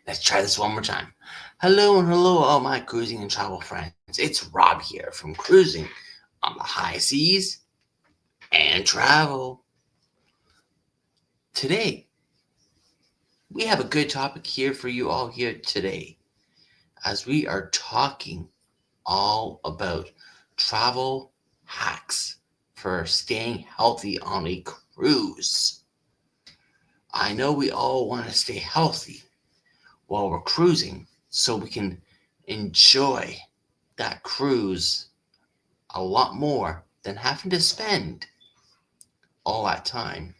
Let's try this one more time. Hello and hello, all my cruising and travel friends. It's Rob here from Cruising on the High Seas and Travel. Today, we have a good topic here for you all here today, as we are talking all about travel hacks for staying healthy on a cruise. I know we all want to stay healthy while we're cruising so we can enjoy that cruise a lot more than having to spend all that time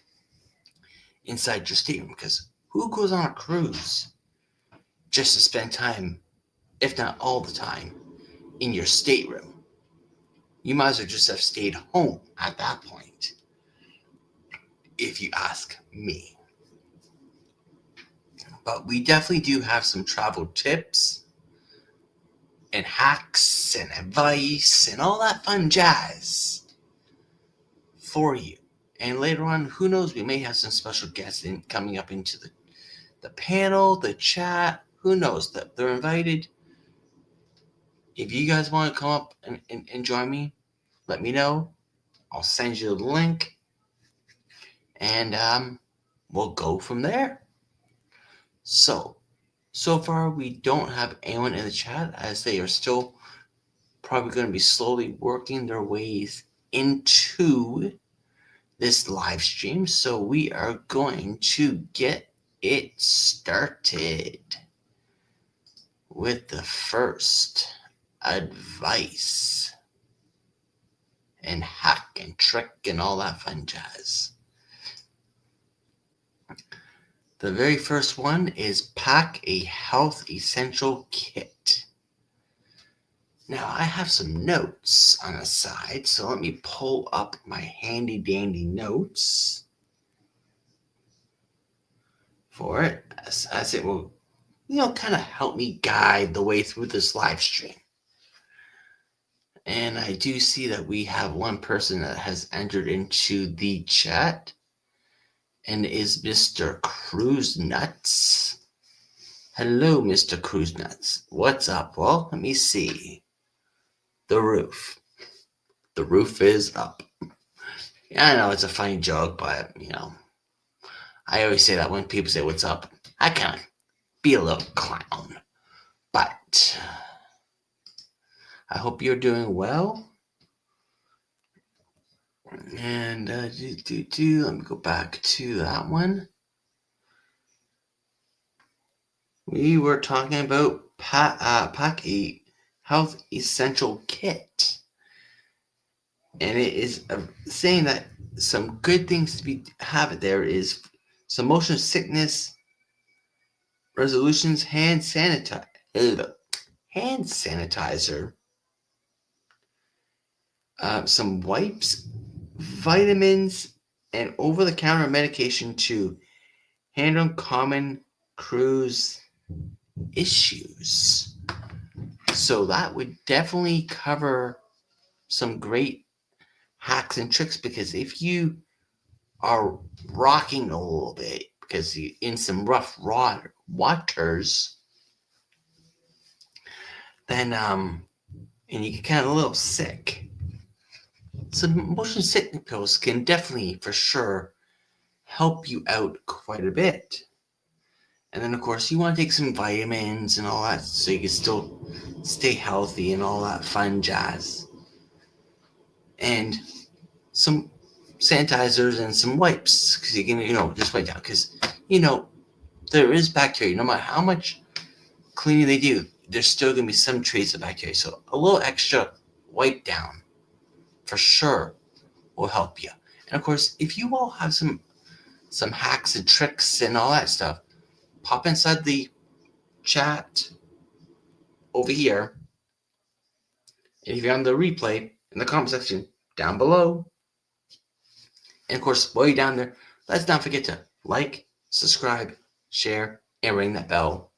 inside your stateroom. Because who goes on a cruise just to spend time, if not all the time, in your stateroom? You might as well just have stayed home at that point, if you ask me. But we definitely do have some travel tips and hacks and advice and all that fun jazz for you. And later on, who knows, we may have some special guests coming up into the panel, the chat. Who knows that they're invited. If you guys want to come up and join me, let me know. I'll send you the link. And we'll go from there. So far we don't have anyone in the chat, as they are still probably going to be slowly working their ways into this live stream. So we are going to get it started with the first advice and hack and trick and all that fun jazz. The very first one is pack a health essential kit. Now, I have some notes on the side, so let me pull up my handy dandy notes for it, as it will, kind of help me guide the way through this live stream. And I do see that we have one person that has entered into the chat, and is Mr. Cruise Nuts. Hello, Mr. Cruise Nuts. What's up? Well, let me see. The roof. The roof is up. Yeah, I know it's a funny joke, but, I always say that when people say, what's up? I kind of be a little clown. But I hope you're doing well. And let me go back to that one. We were talking about pack a health essential kit. And it is saying that some good things to have it there is some motion sickness resolutions, hand sanitizer, some wipes, vitamins, and over-the-counter medication to handle common cruise issues. So that would definitely cover some great hacks and tricks, because if you are rocking a little bit because you're in some rough waters, then and you get kind of a little sick, some motion sickness pills can definitely for sure help you out quite a bit. And then of course you want to take some vitamins and all that so you can still stay healthy and all that fun jazz. And some sanitizers and some wipes, because you can, just wipe down, because, there is bacteria. No matter how much cleaning they do, there's still going to be some trace of bacteria. So a little extra wipe down for sure will help you. And of course, if you all have some hacks and tricks and all that stuff, pop inside the chat over here. And if you're on the replay, in the comment section down below. And of course, while you're down there, let's not forget to like, subscribe, share, and ring that bell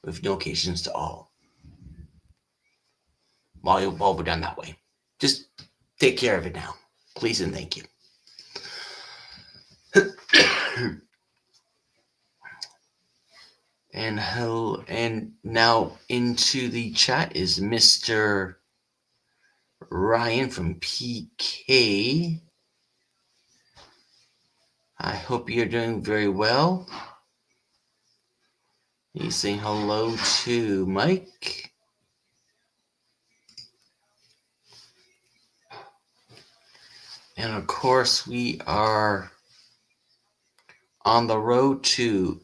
with notifications to all. While we're done that way, just take care of it now, please and thank you. And now into the chat is Mr. Ryan from PK. I hope you're doing very well. He's saying hello to Mike. And of course, we are on the road to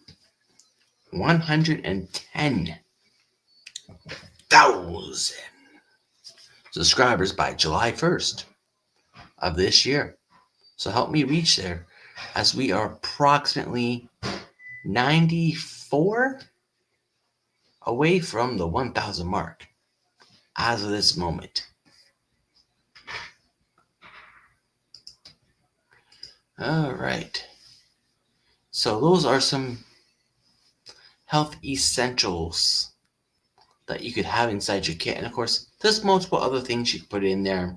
110,000 subscribers by July 1st of this year. So help me reach there, as we are approximately 94 away from the 1,000 mark as of this moment. All right. So those are some health essentials that you could have inside your kit. And of course, there's multiple other things you can put in there.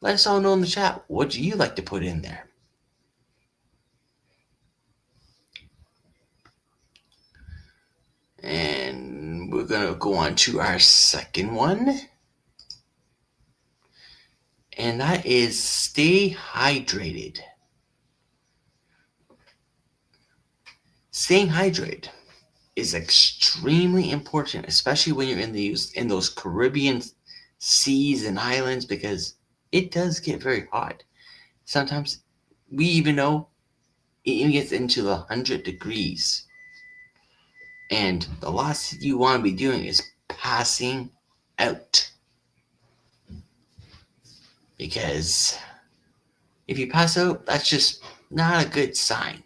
Let us all know in the chat, what do you like to put in there? And we're going to go on to our second one. And that is stay hydrated. Staying hydrated is extremely important, especially when you're in those Caribbean seas and islands, because it does get very hot. Sometimes we even know it even gets into the 100 degrees. And the last thing you want to be doing is passing out. Because if you pass out, that's just not a good sign.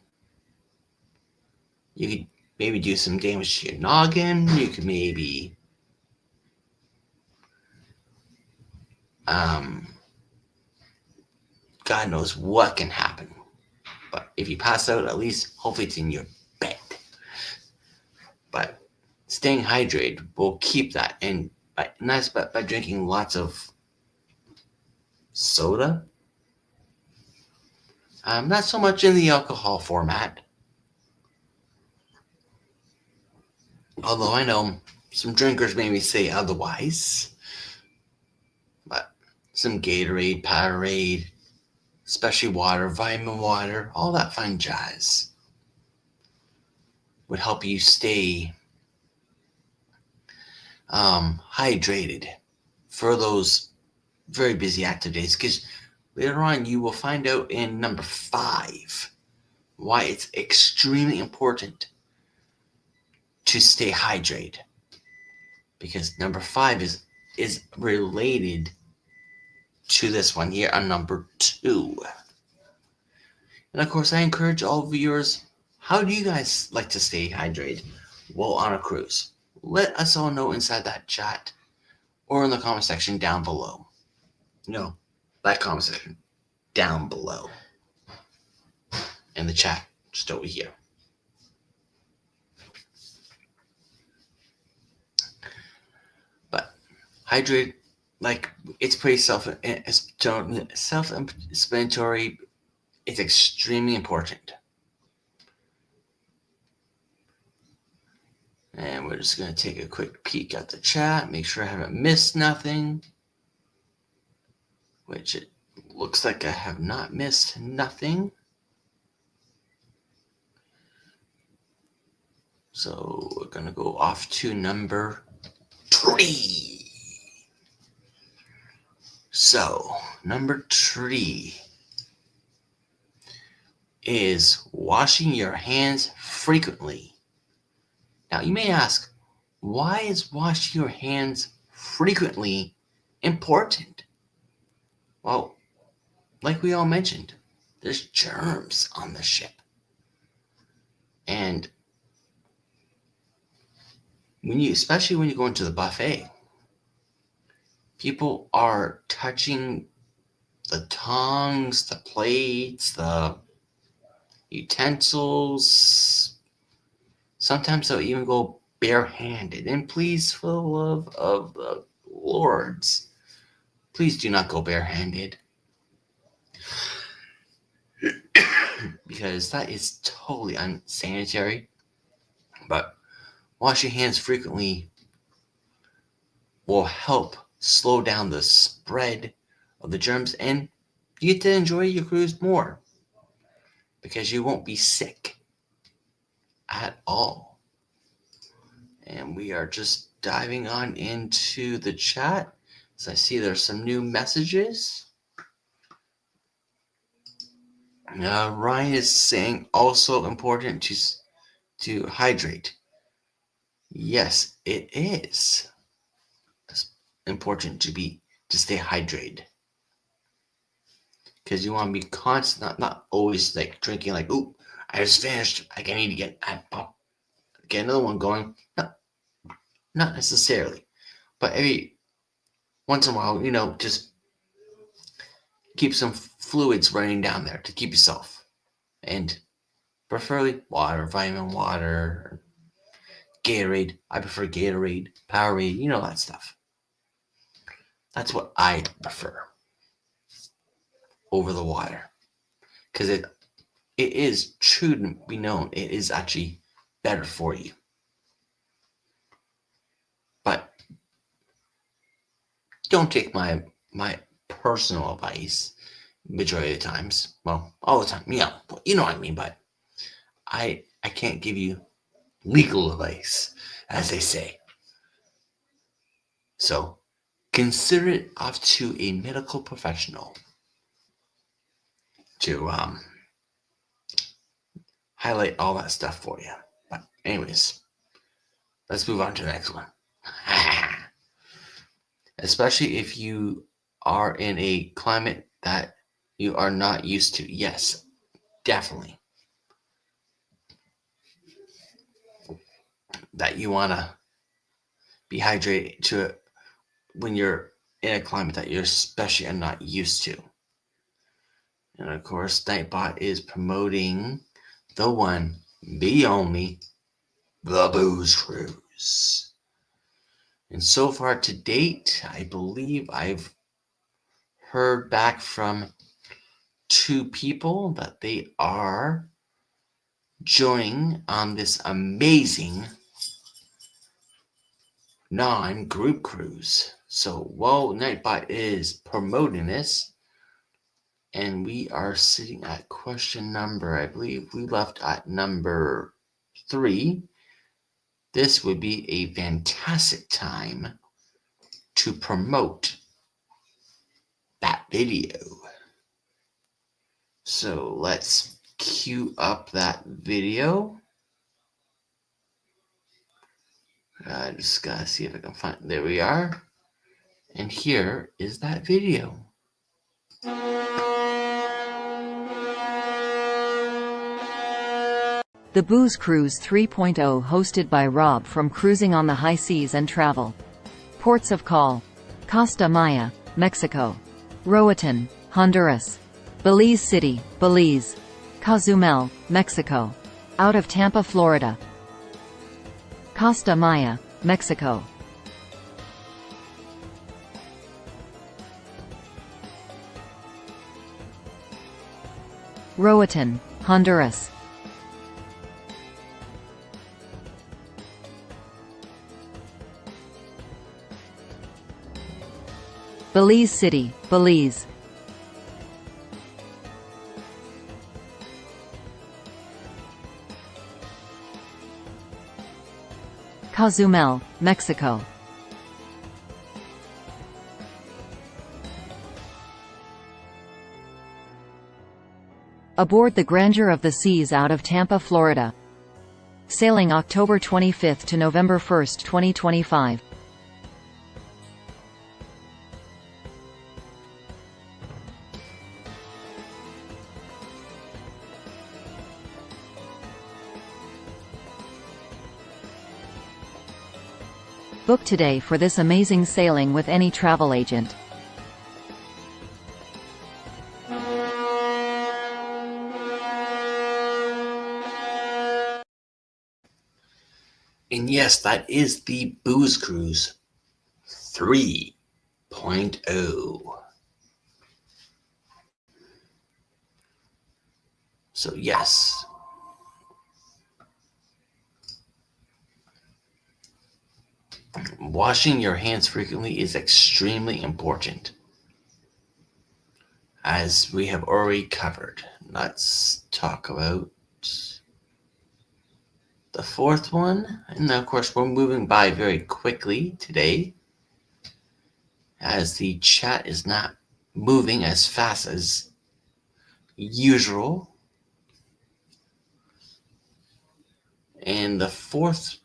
You could maybe do some damage to your noggin. You could maybe God knows what can happen. But if you pass out, at least hopefully it's in your bed. But staying hydrated will keep that. And that's by drinking lots of soda. Not so much in the alcohol format. Although I know some drinkers maybe say otherwise. But some Gatorade, Powerade, especially water, vitamin water, all that fun jazz would help you stay hydrated for those very busy active days. Because later on, you will find out in number 5 why it's extremely important to stay hydrated. Because number 5 is related to this one here on number 2. And of course, I encourage all viewers, how do you guys like to stay hydrated while on a cruise? Let us all know inside that chat or in the comment section down below. No, that comment section down below. And the chat just over here. But hydrate, like, it's pretty self-explanatory. It's extremely important. And we're just going to take a quick peek at the chat, make sure I haven't missed nothing, which it looks like I have not missed nothing. So we're going to go off to number 3. So number 3 is washing your hands frequently. Now, you may ask, why is washing your hands frequently important? Well, like we all mentioned, there's germs on the ship. And especially when you go into the buffet, people are touching the tongs, the plates, the utensils. Sometimes they'll even go barehanded. And please, for the love of the Lords, please do not go barehanded. Because that is totally unsanitary. But wash your hands frequently will help slow down the spread of the germs, and you get to enjoy your cruise more because you won't be sick at all. And we are just diving on into the chat. As I see there's some new messages. Ryan is saying also important to hydrate. Yes, it is. It's important to stay hydrated. Because you want to be constant, not always like drinking like, ooh, I just finished. I need to get another one going. No, not necessarily. But every once in a while, just keep some fluids running down there to keep yourself. And preferably water, vitamin water, Gatorade. I prefer Gatorade, Powerade, that stuff. That's what I prefer over the water. Because it is true to be known, it is actually better for you. But don't take my personal advice majority of the times. Well, all the time. You know what I mean, but I can't give you legal advice, as they say. So consider it up to a medical professional to highlight all that stuff for you. But anyways, let's move on to the next one. Especially if you are in a climate that you are not used to. Yes, definitely. That you want to be hydrated when you're in a climate that you're especially not used to. And of course, Nightbot is promoting the one, the only, the Booze Cruise. And so far to date, I believe I've heard back from 2 people that they are joining on this amazing non-group cruise. So while Nightbot is promoting this, and we are sitting at question number, I believe we left at number 3. This would be a fantastic time to promote that video. So let's queue up that video. I just gotta see if I can find. There we are. And here is that video. The Booze Cruise 3.0, hosted by Rob from Cruising on the High Seas and Travel. Ports of call: Costa Maya, Mexico; Roatan, Honduras; Belize City, Belize; Cozumel, Mexico; out of Tampa, Florida; Costa Maya, Mexico; Roatan, Honduras; Belize City, Belize; Cozumel, Mexico. Aboard the Grandeur of the Seas out of Tampa, Florida. Sailing October 25 to November 1, 2025. Book today for this amazing sailing with any travel agent. And yes, that is the Booze Cruise 3.0. So yes, washing your hands frequently is extremely important, as we have already covered. Let's talk about the fourth one. And of course, we're moving by very quickly today, as the chat is not moving as fast as usual. And the fourth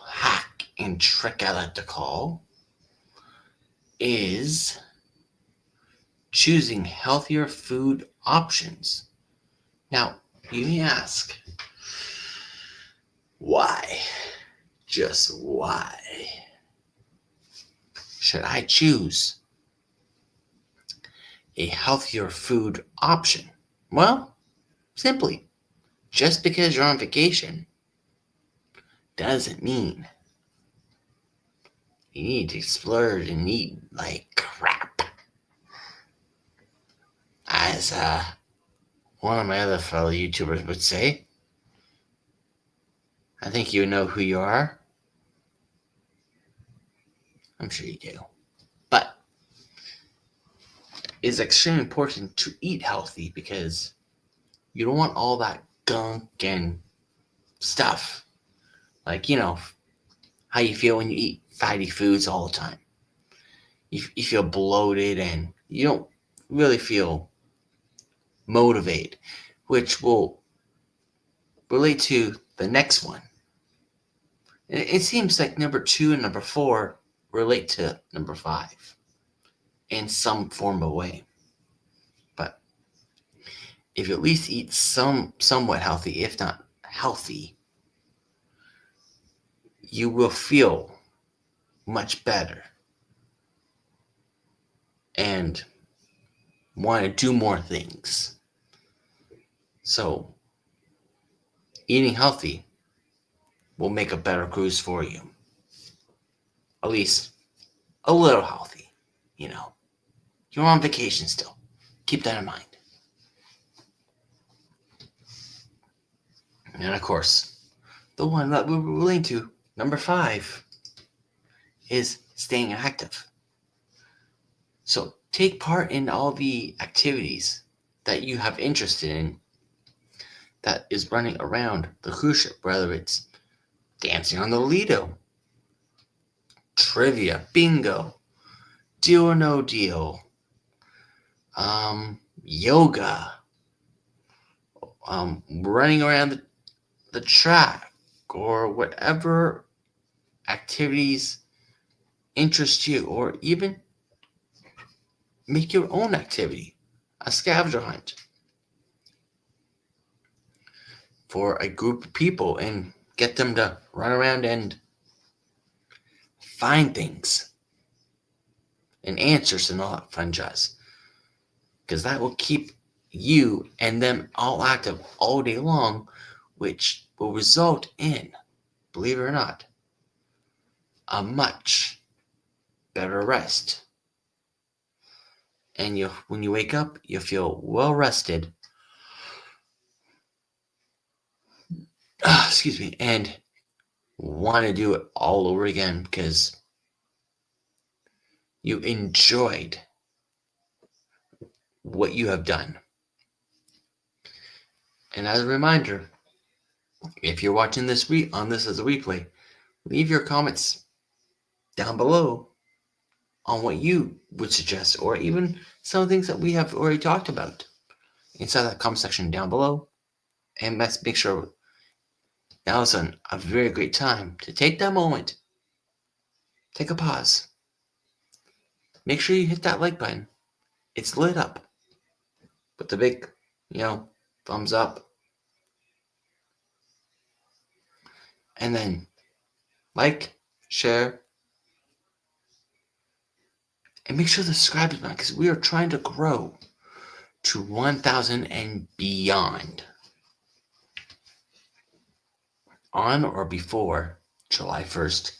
hack and trick I like to call is choosing healthier food options. Now, you may ask, why? Just why should I choose a healthier food option? Well, simply, just because you're on vacation doesn't mean you need to splurge and eat like crap. As one of my other fellow YouTubers would say, I think you know who you are. I'm sure you do. But it's extremely important to eat healthy, because you don't want all that gunk and stuff. Like, how you feel when you eat fatty foods all the time. You feel bloated and you don't really feel motivated, which will relate to the next one. It seems like number 2 and number 4 relate to number 5 in some form of way. But if you at least eat somewhat healthy, if not healthy, you will feel much better and want to do more things. So, eating healthy will make a better cruise for you. At least a little healthy, You're on vacation still. Keep that in mind. And of course, the one that we're relating to, number 5, is staying active. So take part in all the activities that you have interest in that is running around the cruise ship, whether it's dancing on the Lido, trivia, bingo, deal or no deal, yoga, running around the track, or whatever activities interest you, or even make your own activity, a scavenger hunt for a group of people and get them to run around and find things and answers and all that fun jazz. Because that will keep you and them all active all day long, which will result in, believe it or not, a much better rest. And when you wake up, you feel well rested. Excuse me, and want to do it all over again because you enjoyed what you have done. And as a reminder, if you're watching this on this as a replay, leave your comments down below on what you would suggest, or even some things that we have already talked about inside that comment section down below. And let's make sure now is a very great time to take that moment, take a pause, make sure you hit that like button. It's lit up with the big, thumbs up. And then like, share, and make sure to subscribe button, because we are trying to grow to 1,000 and beyond on or before July 1st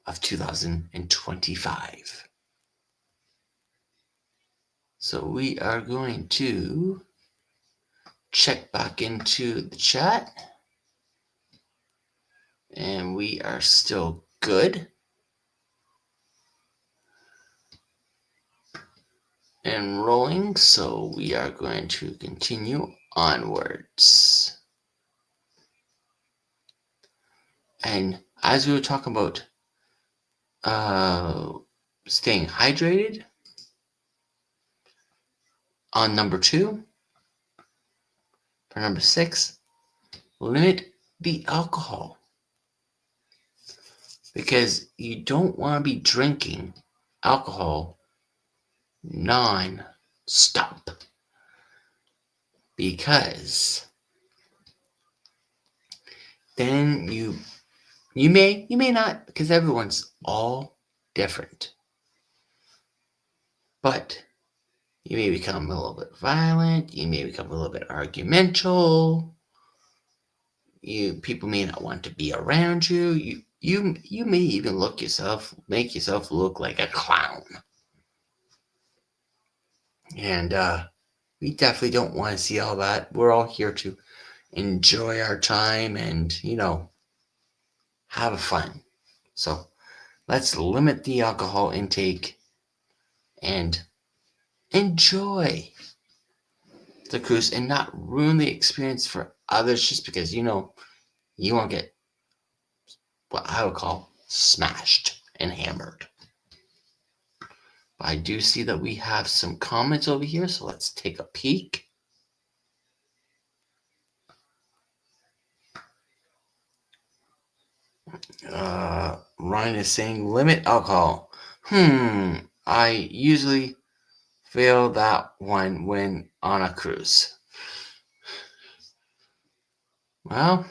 of 2025. So we are going to check back into the chat, and we are still good. and rolling, so we are going to continue onwards. And as we were talking about staying hydrated, on number 2, for number 6, limit the alcohol. Because you don't want to be drinking alcohol non-stop. Because then you may not, because everyone's all different. But you may become a little bit violent, you may become a little bit argumentative, people may not want to be around you. You may even make yourself look like a clown. And we definitely don't want to see all that. We're all here to enjoy our time and, have fun. So let's limit the alcohol intake and enjoy the cruise and not ruin the experience for others just because, you won't get what I would call smashed and hammered. But I do see that we have some comments over here, so let's take a peek. Ryan is saying limit alcohol. I usually fail that one when on a cruise. Well,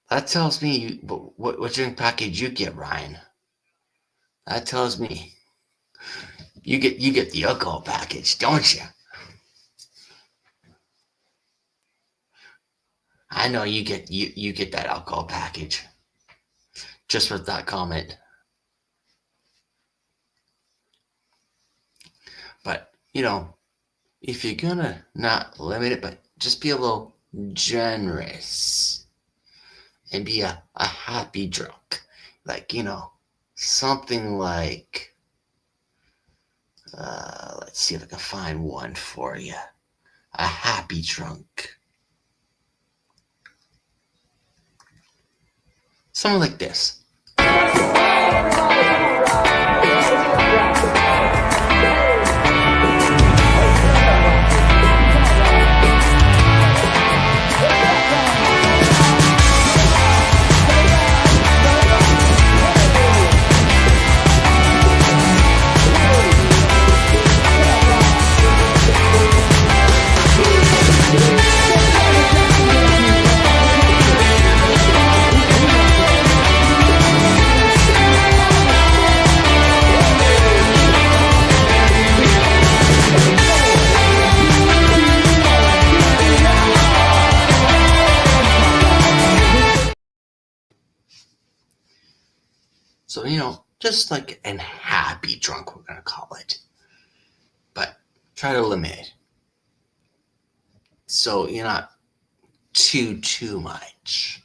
that tells me what drink package you get, Ryan. That tells me you get the alcohol package, don't you? I know you get that alcohol package. Just with that comment. But, if you're gonna not limit it, but just be a little generous and be a happy drunk. Like, something like, let's see if I can find one for you. A happy drunk. Something like this. So, just like an happy drunk, we're going to call it. But try to limit it. So you're not too much.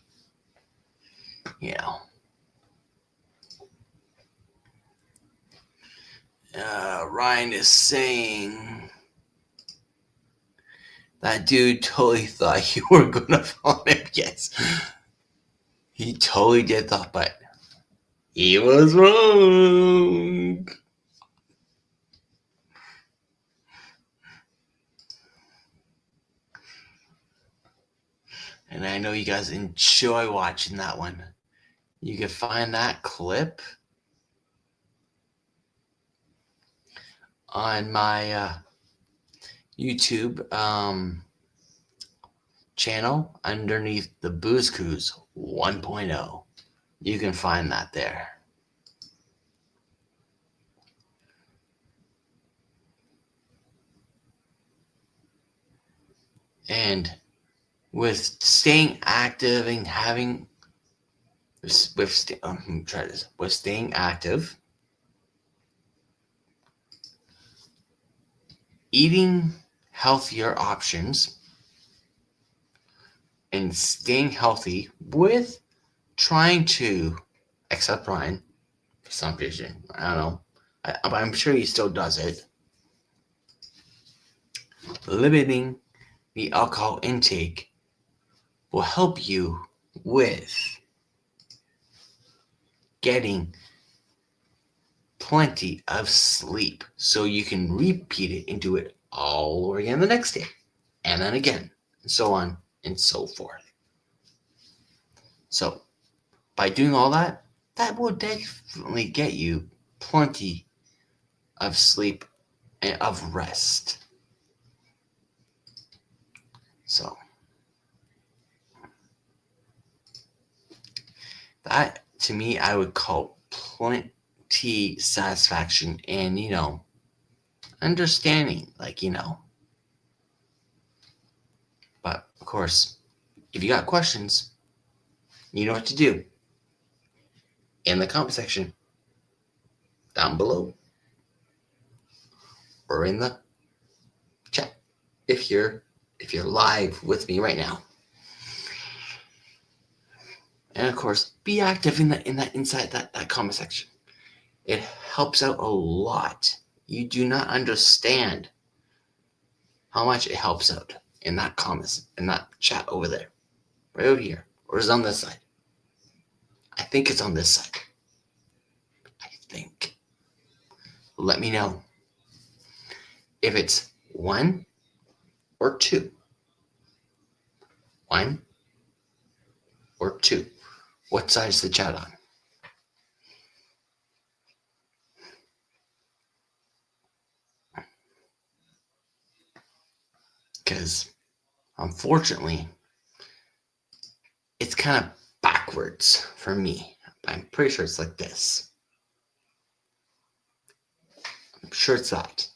Ryan is saying that dude totally thought you were going to follow him. Yes. He totally did thought, but he was wrong. And I know you guys enjoy watching that one. You can find that clip on my YouTube channel underneath the Booze Cruise 1.0. You can find that there. And with staying active and having with staying active, eating healthier options, and staying healthy with trying to, except Ryan, for some reason, I don't know, I'm sure he still does it. Limiting the alcohol intake will help you with getting plenty of sleep so you can repeat it and do it all over again the next day, and then again, and so on and so forth. So by doing all that, that will definitely get you plenty of sleep and of rest. So that, to me, I would call plenty satisfaction and, understanding, But, of course, if you got questions, you know what to do. In the comment section down below, or in the chat if you're live with me right now. And of course, be active inside that comment section. It helps out a lot. You do not understand how much it helps out in that comments, in that chat over there. Right over here. Or is it on this side? I think it's on this side. I think. Let me know if it's 1 or 2. 1 or 2. What side is the chat on? Because, unfortunately, it's kind of backwards for me. I'm pretty sure it's like this. I'm sure it's that.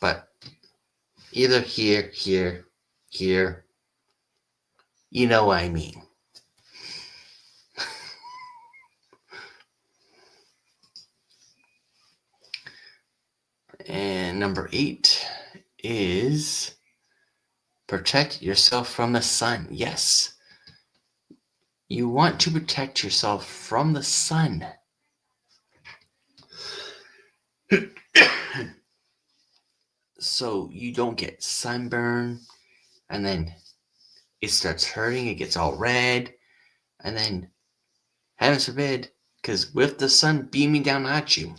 But either here, you know what I mean. And number 8 is protect yourself from the sun. Yes. You want to protect yourself from the sun. So you don't get sunburn, and then it starts hurting, it gets all red, and then, heaven forbid, because with the sun beaming down at you,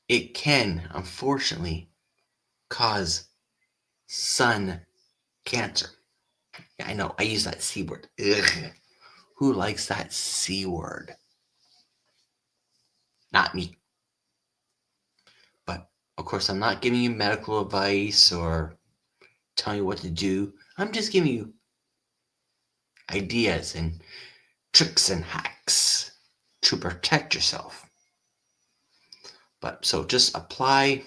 it can, unfortunately, cause sun cancer. Yeah, I know, I use that C word. Ugh. Who likes that C word? Not me. But, of course, I'm not giving you medical advice or telling you what to do. I'm just giving you ideas and tricks and hacks to protect yourself. But so just apply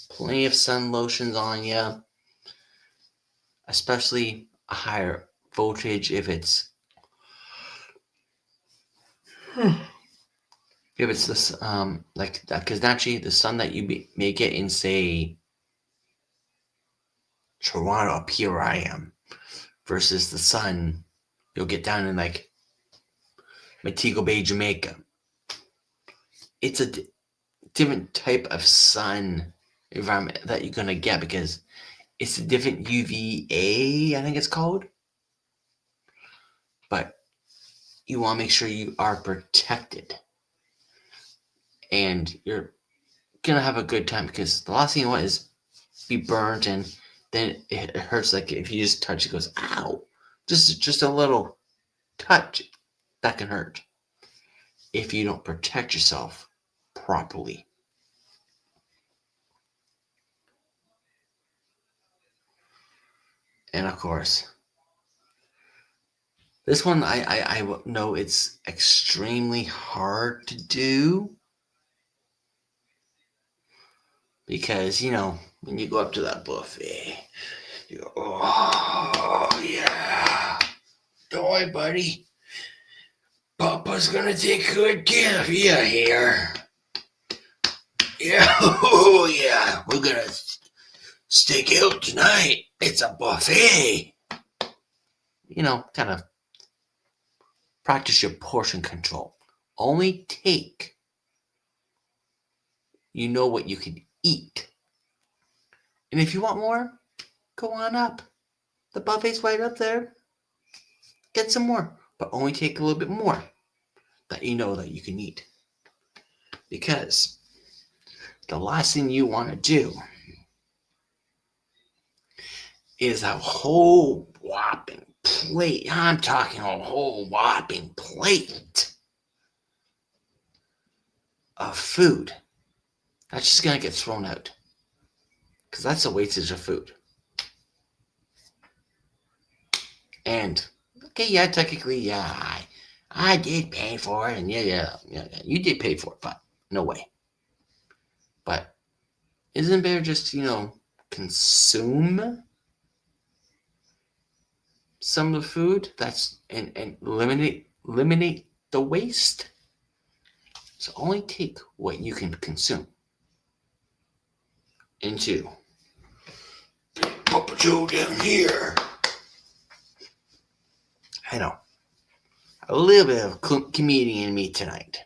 plenty of sun lotions on you, especially a higher voltage if it's this like that, because naturally the sun that you may get in, say, Toronto, up here where I am, versus the sun you'll get down in like Montego Bay, Jamaica. It's a different type of sun environment that you're gonna get because it's a different UVA, I think it's called. But you want to make sure you are protected. And you're going to have a good time, because the last thing you want is be burnt, and then it hurts. Like if you just touch it, goes, ow. Just a little touch. That can hurt if you don't protect yourself properly. And of course, this one I know it's extremely hard to do, because, when you go up to that buffet, you go, oh, yeah. Don't worry, buddy. Papa's gonna take good care of you here. Yeah, oh, yeah. We're gonna steak out tonight. It's a buffet. Kind of practice your portion control. Only take, what you can eat. And if you want more, go on up. The buffet's right up there. Get some more, but only take a little bit more that you know that you can eat. Because the last thing you want to do is a whole whopping plate. I'm talking a whole whopping plate of food. That's just going to get thrown out. Because that's a wastage of food. And, okay, yeah, technically, yeah, I did pay for it. And yeah, you did pay for it, but no way. But isn't it better just, consume some of the food and eliminate the waste? So only take what you can consume into Papa Joe down here. I know. A little bit of comedian in me tonight.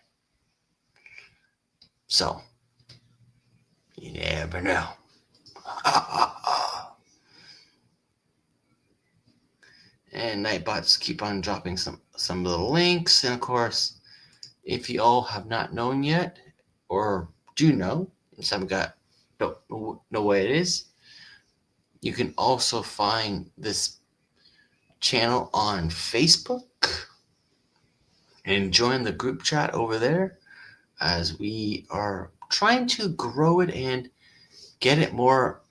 So, you never know. And Nightbots keep on dropping some little links. And of course, if you all have not known yet, or do know, and some don't know what it is, you can also find this channel on Facebook and join the group chat over there, as we are trying to grow it and get it more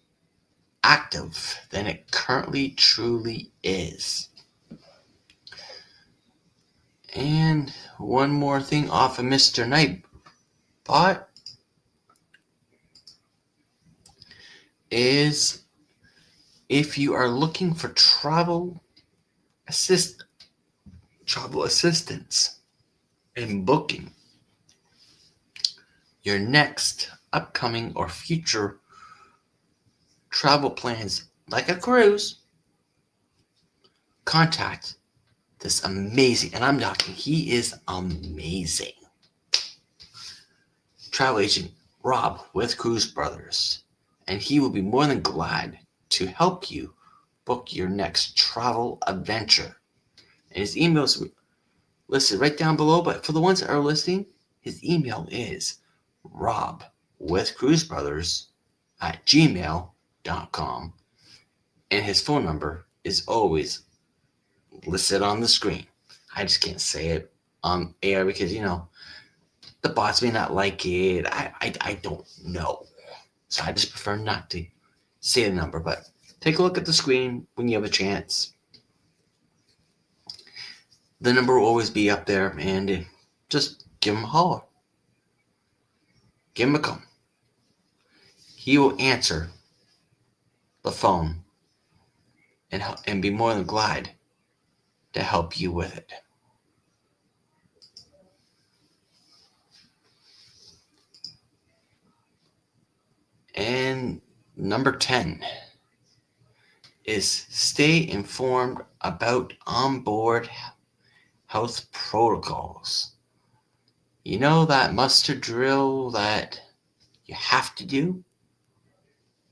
active than it currently truly is. And one more thing off of Mr. Nightbot is, if you are looking for travel assistance and booking your next upcoming or future travel plans, like a cruise, contact this amazing, and I'm talking, he is amazing, travel agent Rob with Cruise Brothers, and he will be more than glad to help you book your next travel adventure. And his email is listed right down below, but for the ones that are listening, his email is robwithcruisebrothers@gmail.com, and his phone number is always listed on the screen. I just can't say it on air because, the bots may not like it. I don't know. So I just prefer not to say the number, but take a look at the screen when you have a chance. The number will always be up there, and just give him a holler. Give him a call. He will answer the phone and be more than glad to help you with it. And number 10 is stay informed about onboard health protocols. You know that muster drill that you have to do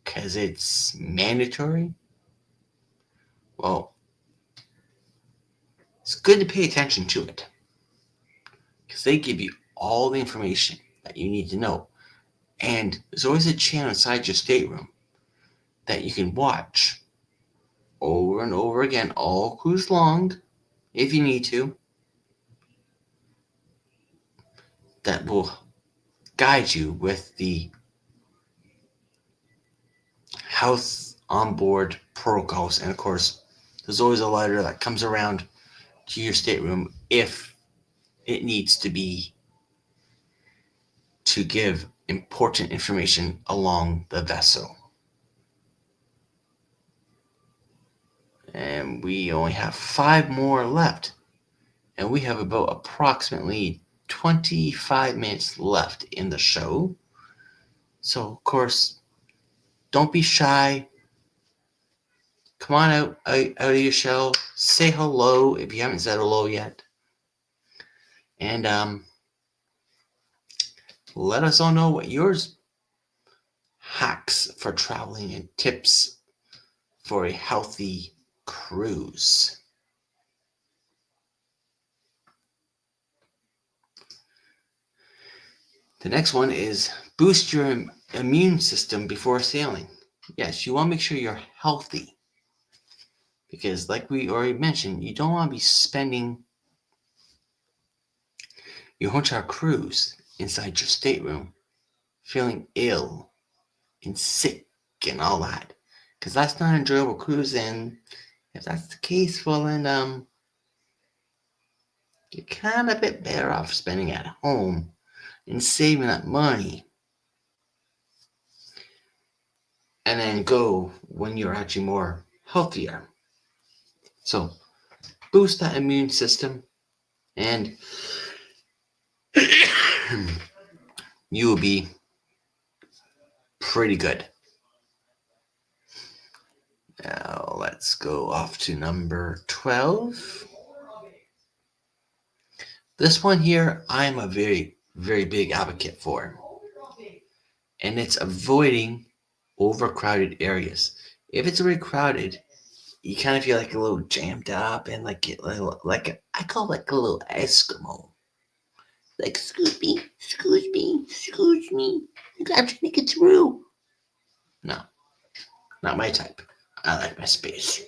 because it's mandatory? Well, it's good to pay attention to it because they give you all the information that you need to know. And there's always a channel inside your stateroom that you can watch over and over again all cruise long, if you need to, that will guide you with the health onboard protocols. And of course, there's always a letter that comes around to your stateroom if it needs to be, to give important information along the vessel. And we only have 5 more left, and we have about approximately 25 minutes left in the show. So of course, don't be shy. Come on out of your shell. Say hello if you haven't said hello yet. And let us all know what yours hacks for traveling and tips for a healthy cruise. The next one is boost your immune system before sailing. Yes, you want to make sure you're healthy. Because like we already mentioned, you don't want to be spending your entire cruise inside your stateroom feeling ill and sick and all that. Because that's not an enjoyable cruise, and if that's the case, well then you're kind of a bit better off spending at home and saving that money. And then go when you're actually more healthier. So boost that immune system and you will be pretty good. Now let's go off to number 12. This one here, I'm a very, very big advocate for. And it's avoiding overcrowded areas. If it's really crowded, you kind of feel like a little jammed up and I call it like a little Eskimo. Like, excuse me, excuse me, excuse me. I'm trying to get through. No, not my type. I like my space.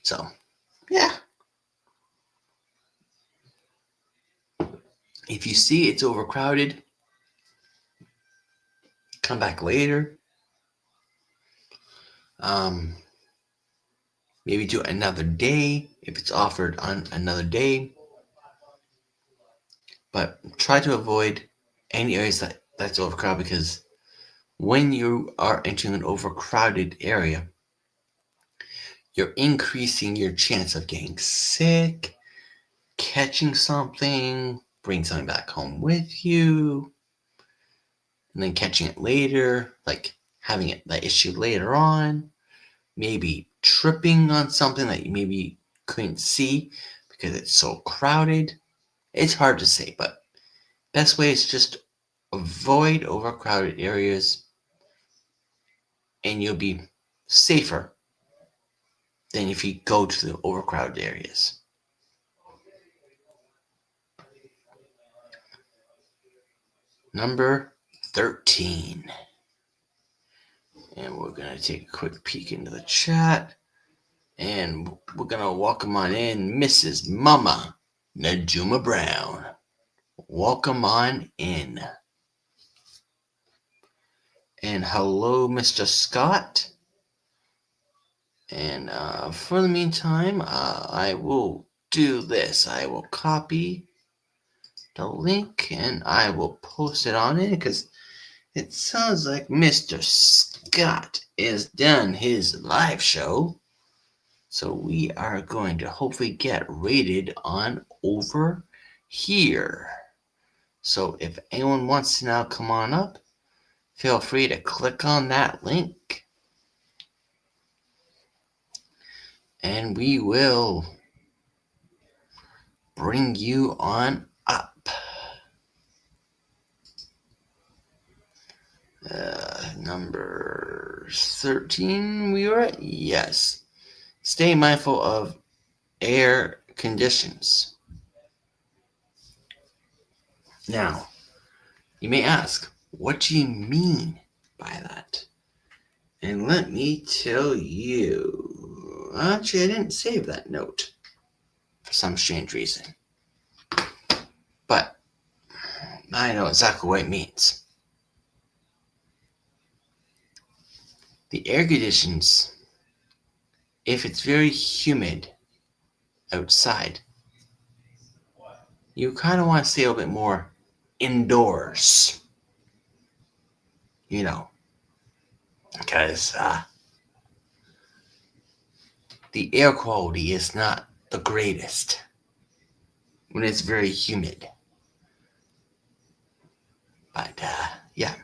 So, yeah. If you see it's overcrowded, come back later. Maybe do it another day if it's offered on another day. But try to avoid any areas that's overcrowded, because when you are entering an overcrowded area, you're increasing your chance of getting sick, catching something, bring something back home with you, and then catching it later, like having that issue later on, maybe tripping on something that you maybe couldn't see because it's so crowded. It's hard to say, but best way is just avoid overcrowded areas and you'll be safer than if you go to the overcrowded areas. Number 13. And we're going to take a quick peek into the chat. And we're going to welcome on in Mrs. Mama Najuma Brown. Welcome on in. And hello, Mr. Scott. And for the meantime, I will do this. I will copy the link and I will post it on it because it sounds like Mr. Scott is done his live show. So we are going to hopefully get rated on over here. So if anyone wants to now come on up, feel free to click on that link. And we will bring you on up. Number 13 we were at? Yes. Stay mindful of air conditions. Now, you may ask, what do you mean by that? And let me tell you. Actually, I didn't save that note for some strange reason. But I know exactly what it means. The air conditions, if it's very humid outside, you kind of want to stay a little bit more indoors. You know, because the air quality is not the greatest when it's very humid. But yeah,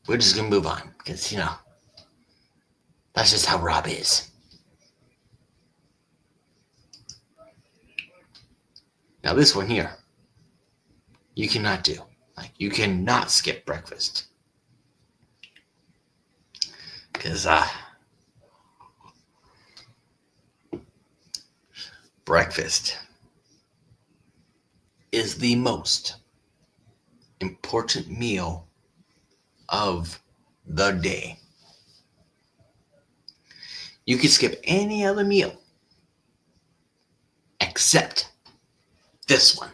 we're just gonna move on because that's just how Rob is. Now this one here, you cannot do. Like, you cannot skip breakfast. Because breakfast is the most important meal of the day. You can skip any other meal except this one.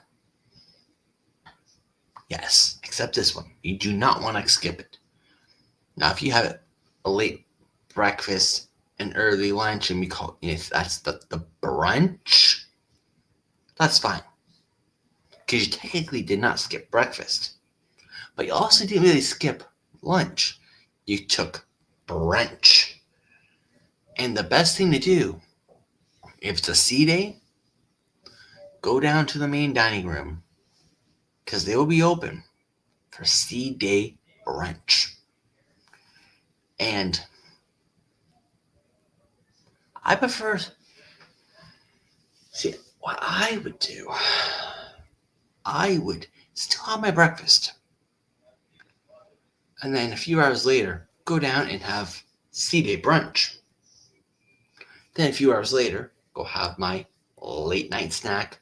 Yes, except this one. You do not want to skip it. Now, if you have a late breakfast, an early lunch, and we call it, that's the brunch, that's fine. Because you technically did not skip breakfast. But you also didn't really skip lunch. You took brunch. And the best thing to do, if it's a sea day, go down to the main dining room. Because they will be open for sea day brunch. And I prefer, see, what I would do, I would still have my breakfast. And then a few hours later, go down and have sea day brunch. Then a few hours later, go have my late night snack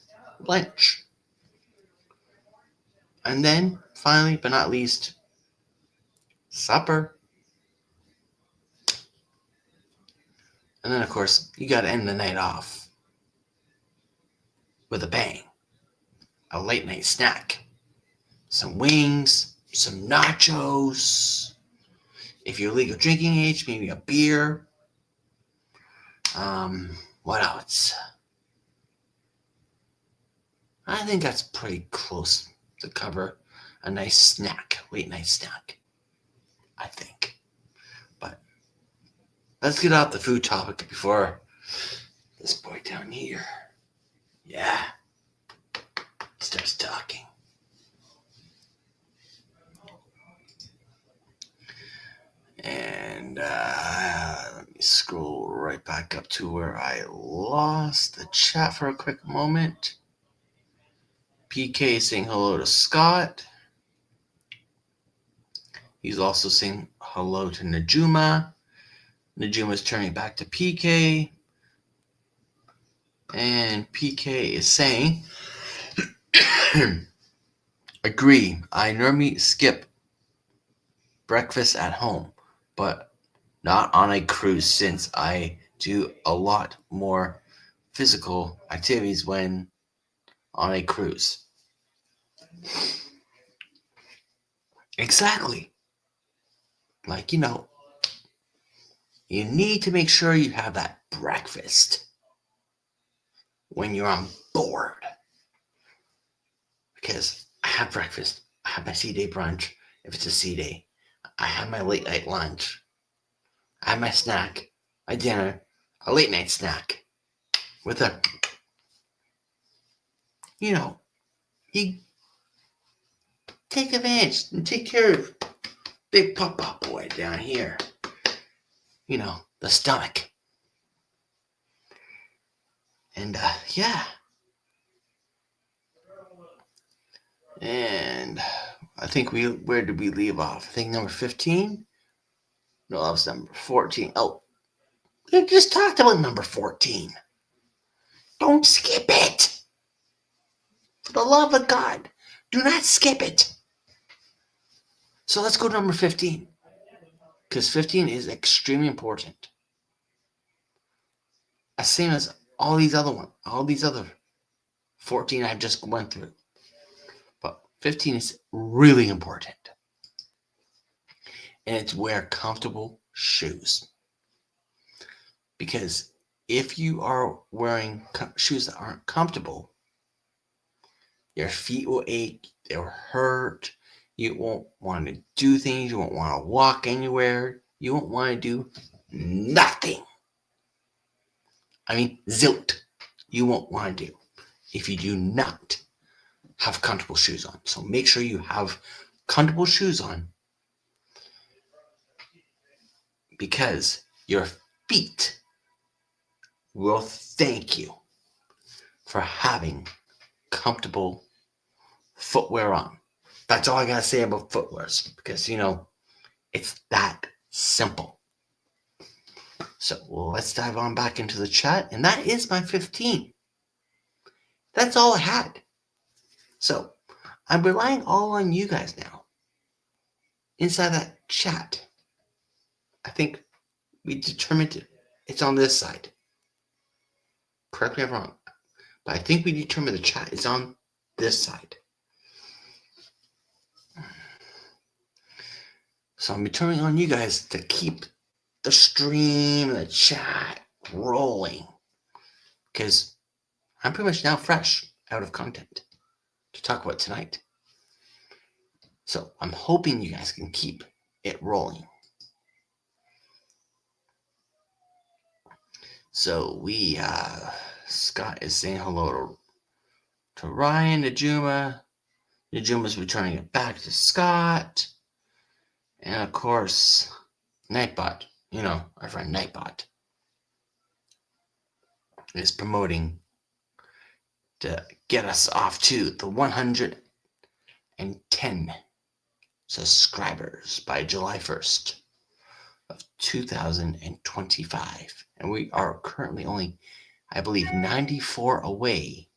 lunch. And then, finally, but not least, supper. And then, of course, you got to end the night off with a bang. A late night snack. Some wings, some nachos. If you're legal drinking age, maybe a beer. What else? I think that's pretty close to cover a nice snack, late night snack. I think. But let's get off the food topic before this boy down here, starts talking. And let me scroll right back up to where I lost the chat for a quick moment. PK is saying hello to Scott. He's also saying hello to Najuma. Najuma's turning back to PK. And PK is saying, agree, I normally skip breakfast at home, but not on a cruise since I do a lot more physical activities when on a cruise. Exactly. Like, you need to make sure you have that breakfast when you're on board. Because I have breakfast, I have my sea day brunch if it's a sea day, I have my late night lunch, I have my snack, my dinner, a late night snack with a, you take advantage and take care of big pop boy down here. The stomach. And And I think where did we leave off? I think number 15? No, that was number 14. Oh, we just talked about number 14. Don't skip it. For the love of God, do not skip it. So let's go to number 15. Because 15 is extremely important. Same as all these other 14 I've just went through. But 15 is really important. And it's wear comfortable shoes. Because if you are wearing shoes that aren't comfortable, your feet will ache, they'll hurt, you won't want to do things, you won't want to walk anywhere, you won't want to do nothing. I mean, zilch, you won't want to do if you do not have comfortable shoes on. So make sure you have comfortable shoes on, because your feet will thank you for having comfortable footwear on. That's all I gotta say about footwears, because it's that simple. So let's dive on back into the chat, and that is my 15. That's all I had. So I'm relying all on you guys now. Inside that chat, I think we determined it's on this side. Correct me if I'm wrong, but I think we determined the chat is on this side. So I'm determining on you guys to keep the stream, the chat rolling, because I'm pretty much now fresh out of content to talk about tonight. So I'm hoping you guys can keep it rolling. So Scott is saying hello to Ryan, Najuma. Najuma's returning it back to Scott. And of course, Nightbot, our friend Nightbot, is promoting to get us off to the 110 subscribers by July 1st of 2025. And we are currently only, I believe, 94 away.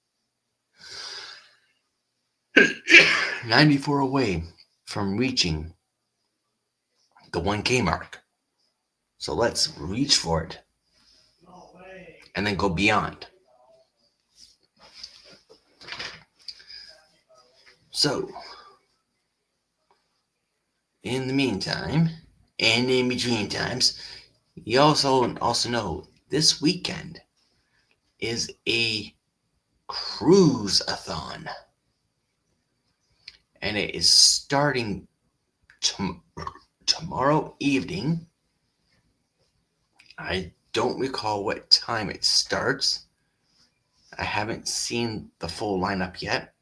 94 away from reaching the 1K mark. So let's reach for it and then go beyond. So, in the meantime, and in between times, you also know this weekend is a cruise-a-thon. And it is starting tomorrow evening. I don't recall what time it starts. I haven't seen the full lineup yet.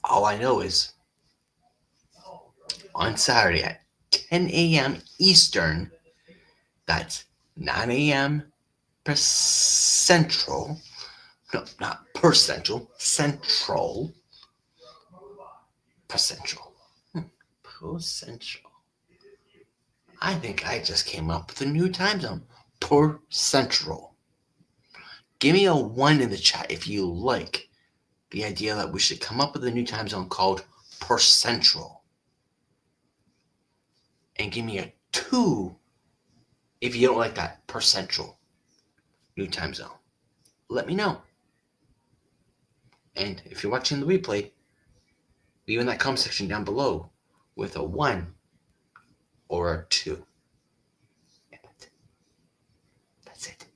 All I know is on Saturday at 10 a.m. Eastern, that's 9 a.m. per Central. No, not per Central. Central. Per Central. Per Central. I think I just came up with a new time zone. Per Central. Give me a 1 in the chat if you like the idea that we should come up with a new time zone called Per Central. And give me a 2 if you don't like that Per Central new time zone. Let me know. And if you're watching the replay, leave in that comment section down below with a 1 or a 2. And that's it.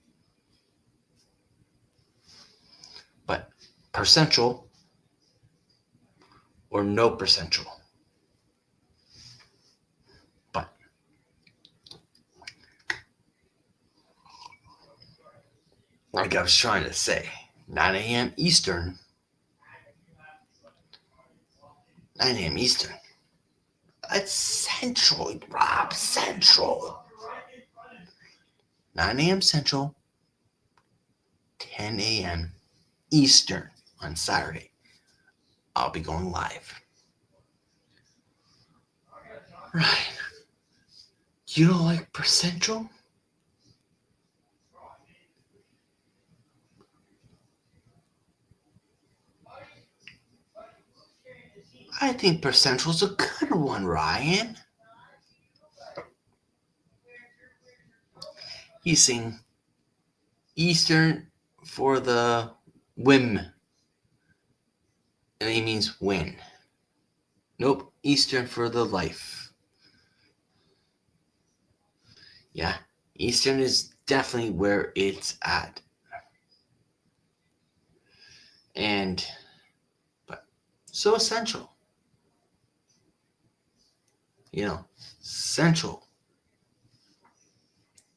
But Per Central or no Per Central. But like I was trying to say, 9 a.m. Eastern. 9 a.m. Eastern. That's Central, Rob. Central. 9 a.m. Central. 10 a.m. Eastern on Saturday. I'll be going live. Right. You don't like Per Central? I think Per Central's a good one, Ryan. He's saying Eastern for the whim. And he means win. Nope, Eastern for the life. Yeah, Eastern is definitely where it's at. But so is Central. Central.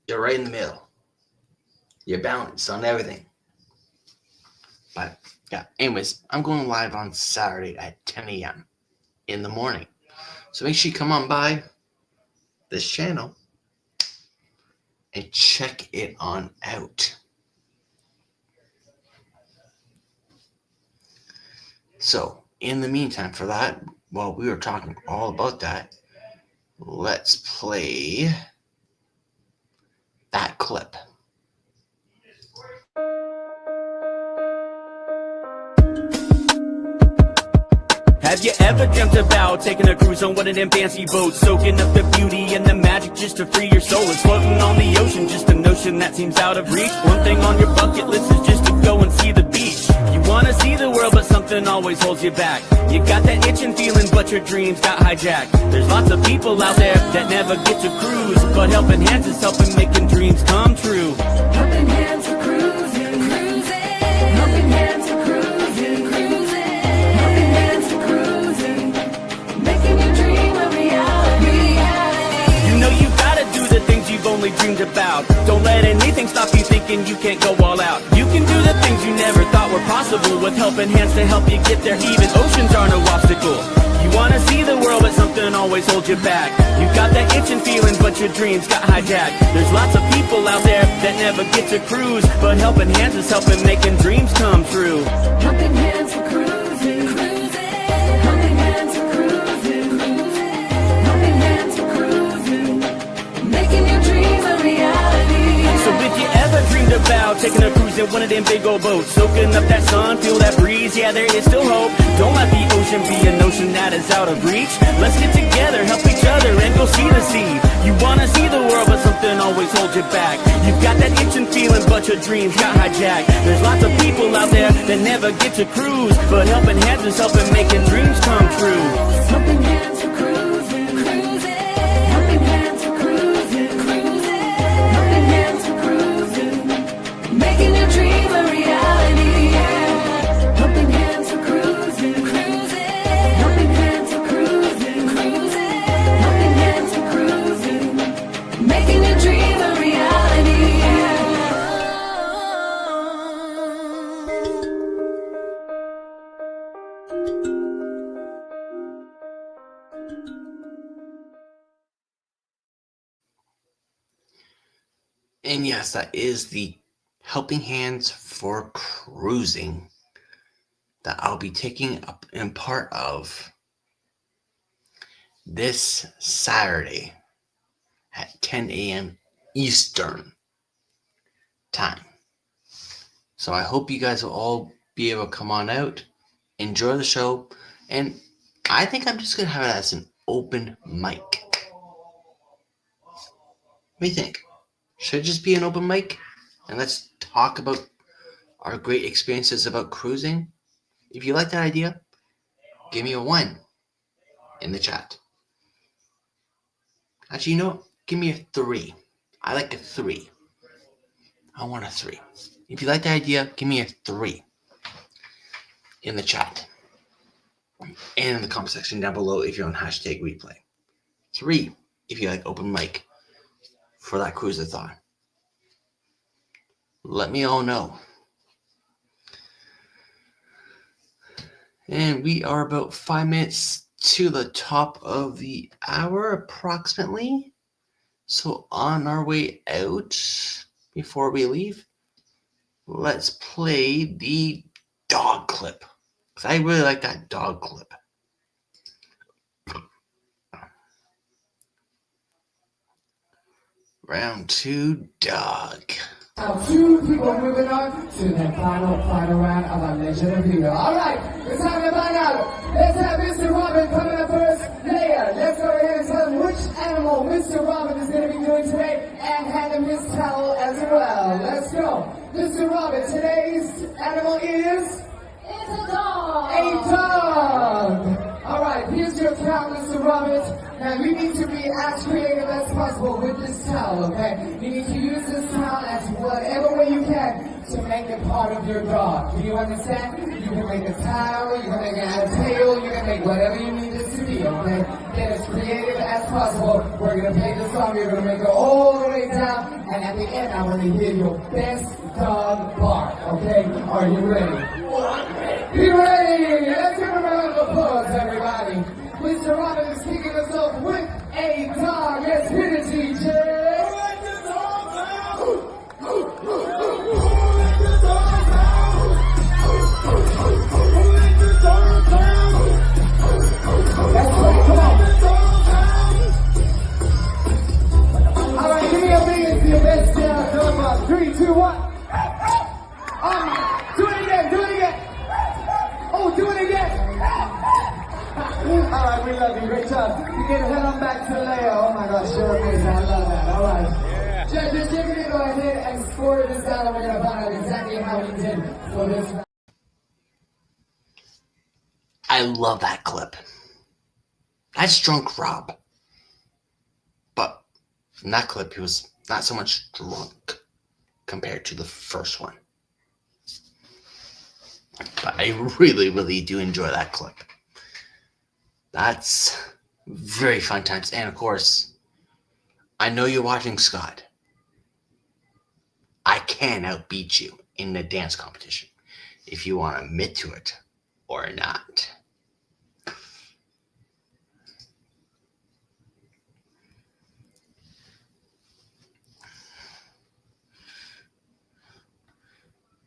You're right in the middle. You're balanced on everything. But yeah, anyways, I'm going live on Saturday at 10 a.m. in the morning. So make sure you come on by this channel and check it on out. So, in the meantime, for that, while we were talking all about that, let's play that clip. Have you ever dreamt about taking a cruise on one of them fancy boats, soaking up the beauty and the magic just to free your soul? It's floating on the ocean, just a notion that seems out of reach. One thing on your bucket list is just to go and see the beach. You wanna see the world, but something always holds you back. You got that itching feeling, but your dreams got hijacked. There's lots of people out there that never get to cruise, but Helping Hands is helping making dreams come true. Helping Hands are cruising, cruising. Helping Hands are cruising, cruising. Helping Hands are cruising, making your dream a reality. You know you gotta do the things you've only dreamed about. Don't let anything stop you thinking you can't go all out. You can do the things you never thought were possible with Helping Hands to help you get there. Even oceans are no obstacle. You wanna see the world, but something always holds you back. You got that itching feeling, but your dreams got hijacked. There's lots of people out there that never get to cruise, but Helping Hands is helping making dreams come true. Helping Hands are cruising, cruising. Helping Hands are cruising, cruising. Helping Hands are cruising, making your dreams a reality. So if you ever dreamed about taking a cruise in one of them big old boats, soaking up that sun, feel that breeze, yeah, there is still hope. Don't let the ocean be a notion that is out of reach. Let's get together, help each other, and go see the sea. You wanna see the world, but something always holds you back. You've got that itching feeling, but your dreams got hijacked. There's lots of people out there that never get to cruise, but Helping Hands is helping making dreams come true. Helping Hands are cruising, cruising. Helping Hands are cruising, cruising. Helping Hands are cruising, making your dream a reality. Helping Hands are cruising, cruising. Helping Hands are cruising, cruising. Helping Hands are cruising, making your dream a reality. And yes, that is the Helping Hands for Cruising that I'll be taking up in part of this Saturday at 10 a.m. Eastern time. So I hope you guys will all be able to come on out, enjoy the show, and I think I'm just going to have it as an open mic. What do you think? Should it just be an open mic? And let's talk about our great experiences about cruising. If you like that idea, give me a 1 in the chat. Actually, you know what? Give me a 3. I like a 3. I want a 3. If you like the idea, give me a 3 in the chat. And in the comment section down below if you're on hashtag replay. 3 if you like open mic for that cruisathon. Let me all know. And we are about 5 minutes to the top of the hour approximately. So on our way out, before we leave, let's play the dog clip. Because I really like that dog clip. Round 2, dog. Now, 2 people moving on to the final round of our Legend of Hero. All right, it's time to find out. Let's have Mr. Robin coming up first. Leia, let's go ahead and tell him which animal Mr. Robin is going to be doing today and hand him his towel as well. Let's go. Mr. Robin, today's animal is? It's a dog. A dog. All right, here's your towel, Mr. Roberts. Now you need to be as creative as possible with this towel, okay? You need to use this towel as whatever way you can to make it part of your dog. Do you understand? You can make a towel, you can make a tail, you can make whatever you need this to be, okay? Get as creative as possible. We're gonna play the song, you're gonna make it all the way down, and at the end I want to hear your best dog bark, okay? Are you ready? Be ready! Let's give a round of applause, everybody. Mr. Robin is kicking us off with a dog. Let's hit it, DJ. Who let the dogs out? Who let the dogs out? Who let the dogs lovely. Great job. You can head on back to Leo. Oh my gosh, you're amazing. I love that. All right. Judges, you're going to go ahead and score this down, and we're going to find out exactly how he did for this round. I love that clip. That's drunk Rob. But in that clip, he was not so much drunk compared to the first one. But I really, really do enjoy that clip. That's very fun times. And of course, I know you're watching, Scott. I can outbeat you in the dance competition if you want to admit to it or not.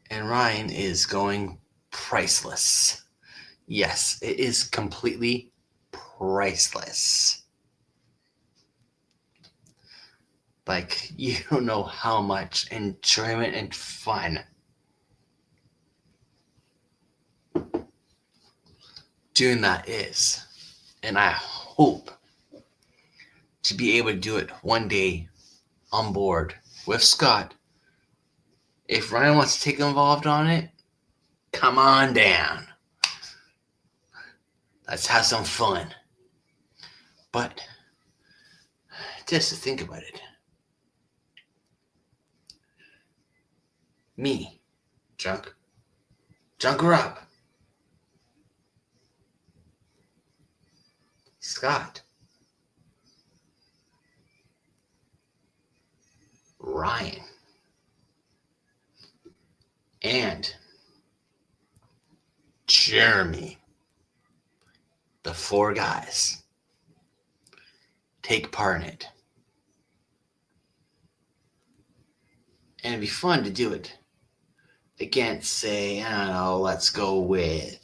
And Ryan is going priceless. Yes, it is completely priceless. Like, you don't know how much enjoyment and fun doing that is. And I hope to be able to do it one day on board with Scott. If Ryan wants to take involved on it, come on down. Let's have some fun. But just to think about it, me, Drunk Rob, Scott, Ryan, and Jeremy, the four guys, take part in it. And it'd be fun to do it against, say, I don't know, let's go with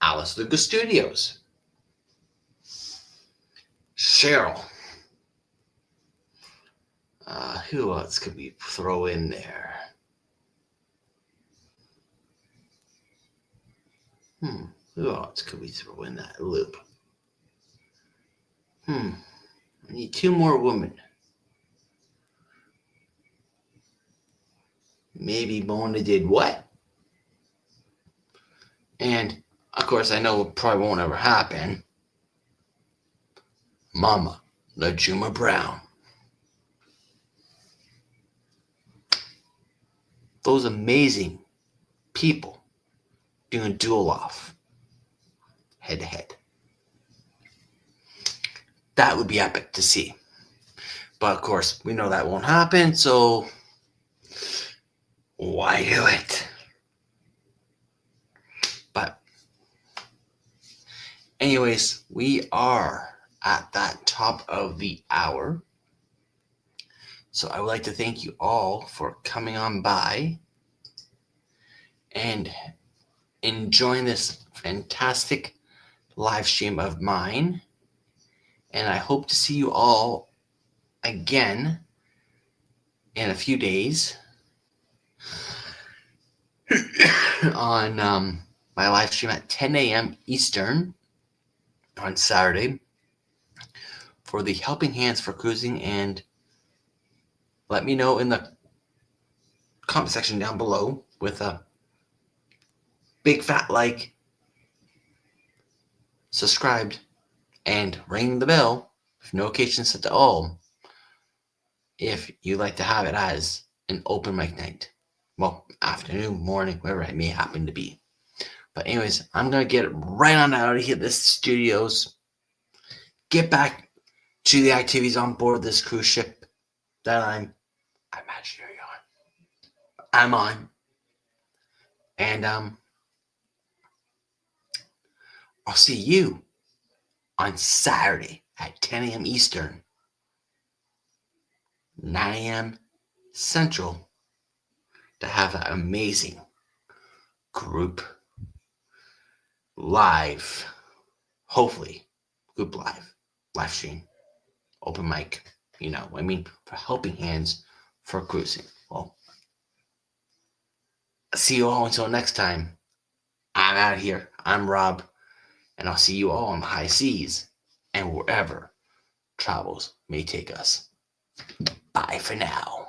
Alice Lucas Studios, Cheryl. Who else could we throw in there? Who else could we throw in that loop? I need two more women. Maybe Mona did what? And, of course, I know it probably won't ever happen. Mama LaJuma Brown. Those amazing people doing duel off, head to head. That would be epic to see. But, of course, we know that won't happen, so why do it? But anyways, we are at that top of the hour. So I would like to thank you all for coming on by and enjoying this fantastic live stream of mine. And I hope to see you all again in a few days on my live stream at 10 a.m. Eastern on Saturday for the Helping Hands for Cruising. And let me know in the comment section down below with a big fat like, subscribed, and ring the bell with notifications set to all if you like to have it as an open mic night. Well, afternoon, morning, wherever it may happen to be. But anyways, I'm going to get right on out of here, this studios, get back to the activities on board this cruise ship that I'm imaginary on. I'm on. And I'll see you on Saturday at 10 a.m. Eastern, 9 a.m. Central, to have that amazing group live, hopefully, group live stream, open mic, for Helping Hands for Cruising. Well, see you all until next time. I'm out of here. I'm Rob. And I'll see you all on the high seas and wherever travels may take us. Bye for now.